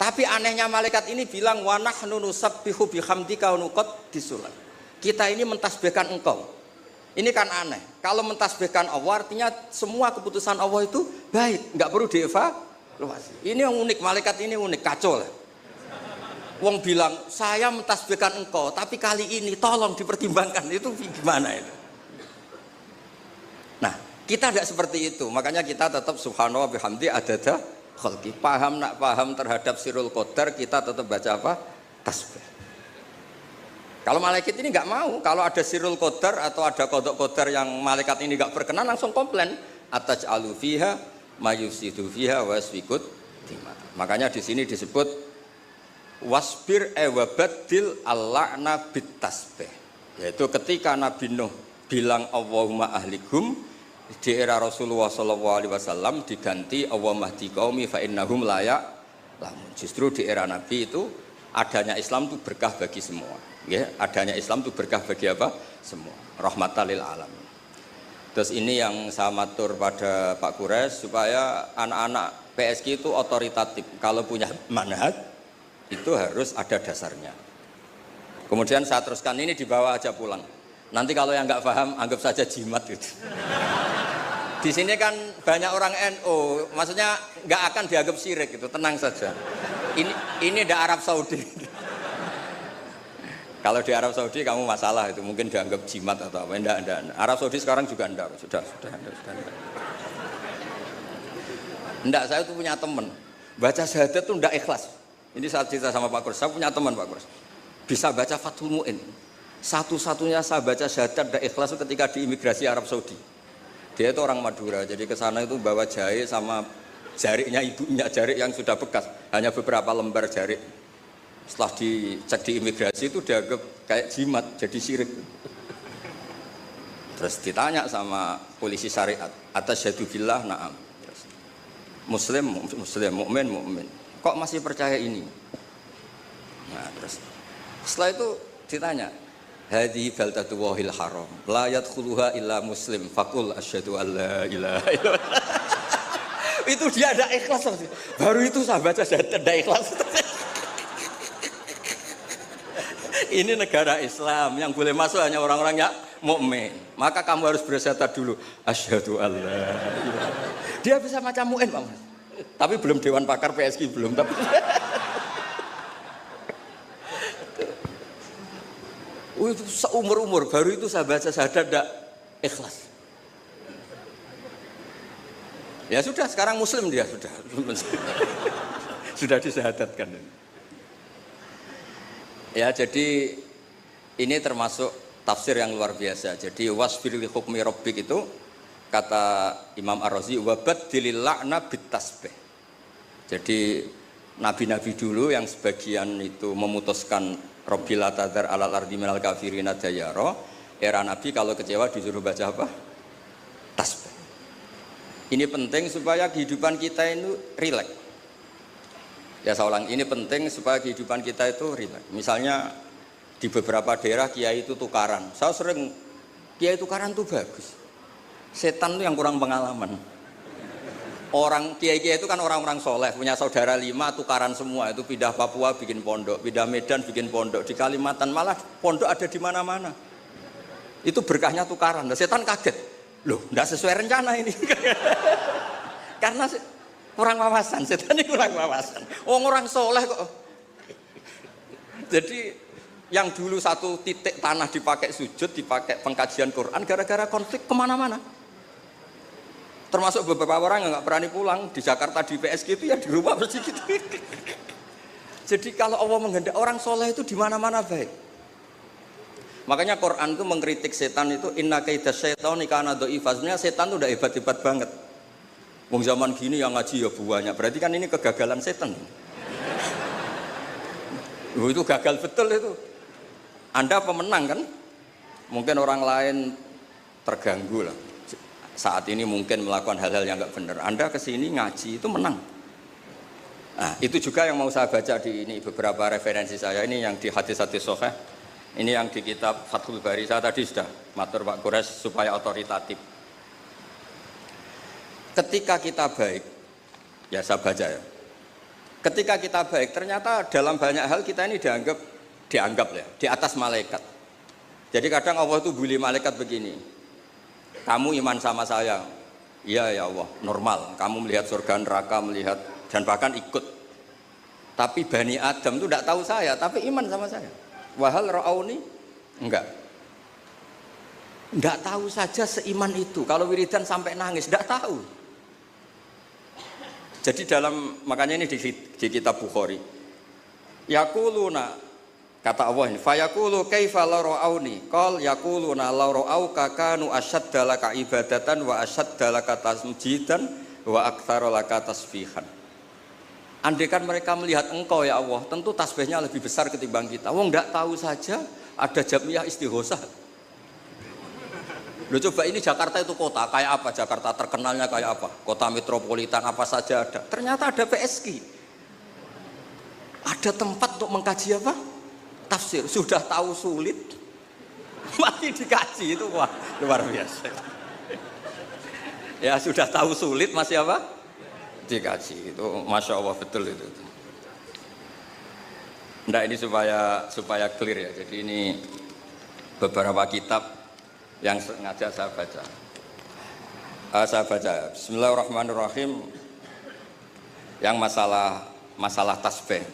Tapi anehnya malaikat ini bilang wa nahnu nusabbihu bihamdika wa nuqaddisu lak. Kita ini mentasbihkan engkau. Ini kan aneh. Kalau mentasbihkan Allah artinya semua keputusan Allah itu baik, enggak perlu dievaluasi. Ini yang unik, malaikat ini unik, kacau lah. Wong bilang saya mentasbihkan engkau, tapi kali ini tolong dipertimbangkan. Itu gimana itu? Nah, kita tidak seperti itu. Makanya kita tetap subhanallah bihamdi adada khalqi. Paham nak paham terhadap sirul qadar, kita tetap baca apa? Tasbih. Kalau malaikat ini nggak mau, kalau ada sirul qadar atau ada qadha qadar yang malaikat ini nggak berkenan, langsung komplain. Ataj'alu fiha mayusidu fiha wasfikut dima. Makanya di sini disebut wasbir wabaddil al-la'na bit tasbih. Yaitu ketika Nabi Nuh bilang Allahumma ahlikum di era Rasulullah SAW diganti Allahumma hdi qaumi fa innahum la ya'lamun. Justru di era Nabi itu adanya Islam itu berkah bagi semua. Ya, adanya Islam itu berkah bagi apa? Semua. Rahmatan lil alamin. Terus ini yang saya matur pada Pak Kures supaya anak-anak PSG itu otoritatif. Kalau punya manhaj itu harus ada dasarnya. Kemudian saya teruskan ini dibawa aja pulang. Nanti kalau yang nggak paham anggap saja jimat gitu. Di sini kan banyak orang NU, maksudnya nggak akan dianggap syirik gitu, tenang saja. Ini ada Arab Saudi. Kalau di Arab Saudi kamu masalah itu mungkin dianggap jimat atau apa? Enggak. Arab Saudi sekarang juga enggak, sudah. Enggak, saya tuh punya teman baca syahadat tuh enggak ikhlas. Ini saat cerita sama Pak Kurs, saya punya teman Pak Kurs bisa baca Fathul Mu'in. Satu-satunya saya baca syahadat enggak ikhlas itu ketika di imigrasi Arab Saudi. Dia itu orang Madura, jadi ke sana itu bawa jahe sama jariknya ibunya, jarik yang sudah bekas, hanya beberapa lembar jarik. Setelah dicek di imigrasi itu dianggap kayak jimat, jadi syirik. Terus ditanya sama polisi syariat, atasyhadu billah na'am. Muslim, mukmin. Kok masih percaya ini? Nah, terus setelah itu ditanya, hadhihi baldatu wahil haram, la yadkhuluha illa muslim, faqul asyhadu alla ilaha illallah. Itu dia ada ikhlas. Baru itu saya baca ada ikhlas. Ini negara Islam, yang boleh masuk hanya orang-orang yang mukmin. Maka kamu harus bersyahadat dulu, asyhadu alla. Dia bisa macam mu'in, Pak Mas. Tapi belum dewan pakar PSG belum, tapi itu seumur-umur baru itu saya baca syahadat tidak ikhlas. Ya sudah, sekarang muslim dia sudah disyahadatkan. Ya, jadi ini termasuk tafsir yang luar biasa. Jadi wasbir li hukmi rabbik itu kata Imam Ar-Razi wabaddilil la'na bit tasbih. Jadi nabi-nabi dulu yang sebagian itu memutuskan Rabbil la tadzar alal ardi minal kafirina dayara, era nabi kalau kecewa disuruh baca apa? Tasbih. Ini penting supaya kehidupan kita itu rileks. Ya saya ulang, ini penting supaya kehidupan kita itu rileks. Misalnya di beberapa daerah kiai itu tukaran. Saya sering kiai tukaran itu bagus. Setan itu yang kurang pengalaman. Orang kiai-kiai itu kan orang-orang soleh, punya saudara 5 tukaran semua. Itu pindah Papua bikin pondok, pindah Medan bikin pondok, di Kalimantan malah pondok ada di mana-mana. Itu berkahnya tukaran. Nah, setan kaget. Loh, enggak sesuai rencana ini. Karena kurang wawasan, setan ini kurang wawasan. Orang soleh kok. Jadi yang dulu satu titik tanah dipakai sujud, dipakai pengkajian Quran, gara-gara konflik kemana-mana. Termasuk beberapa orang yang nggak berani pulang di Jakarta di PSG itu ya di rumah bersih gitu. Jadi kalau Allah menghendaki orang soleh itu di mana-mana baik. Makanya Quran itu mengkritik setan itu inna kaidas syaitani kana dha'ifa. Sebenarnya setan itu udah hebat-hebat banget. Wong zaman gini yang ngaji ya banyak. Berarti kan ini kegagalan setan. Itu gagal betul itu. Anda pemenang kan? Mungkin orang lain terganggu lah. Saat ini mungkin melakukan hal-hal yang nggak benar. Anda kesini ngaji itu menang. Nah, itu juga yang mau saya baca di ini beberapa referensi saya. Ini yang di hadis-hadis sahih. Ini yang di kitab Fathul Bari. Saya tadi sudah matur Pak Kures supaya otoritatif. Ketika kita baik, ya saya baca ya. Ketika kita baik, ternyata dalam banyak hal kita ini dianggap ya, di atas malaikat. Jadi kadang Allah itu bully malaikat begini. Kamu iman sama saya. Iya ya Allah, normal. Kamu melihat surga neraka, melihat dan bahkan ikut. Tapi Bani Adam itu tidak tahu saya, tapi iman sama saya. Wahal ra'auni? Enggak. Enggak tahu saja seiman itu. Kalau wiridan sampai nangis, enggak tahu. Jadi makanya ini di kitab Bukhari. Yaquluna, kata Allah ini, fayaqulu kaifa la ra'auni? Qal yaquluna la ra'auka kanu ashadda laka ibadatan wa ashadda laka tasjidan wa aktsara laka tasbihan. Andaikan mereka melihat engkau ya Allah, tentu tasbihnya lebih besar ketimbang kita. Wong enggak tahu saja ada jamiah istighosah. Loh coba ini Jakarta itu kota, kayak apa Jakarta terkenalnya kayak apa? Kota metropolitan apa saja ada. Ternyata ada PSG. Ada tempat untuk mengkaji apa? Tafsir. Sudah tahu sulit, masih dikaji itu wah luar biasa. Ya sudah tahu sulit masih apa? Dikaji itu, masya Allah betul itu. Nah ini supaya clear ya. Jadi ini beberapa kitab yang sengaja saya baca. Bismillahirrahmanirrahim. Yang masalah tasbih.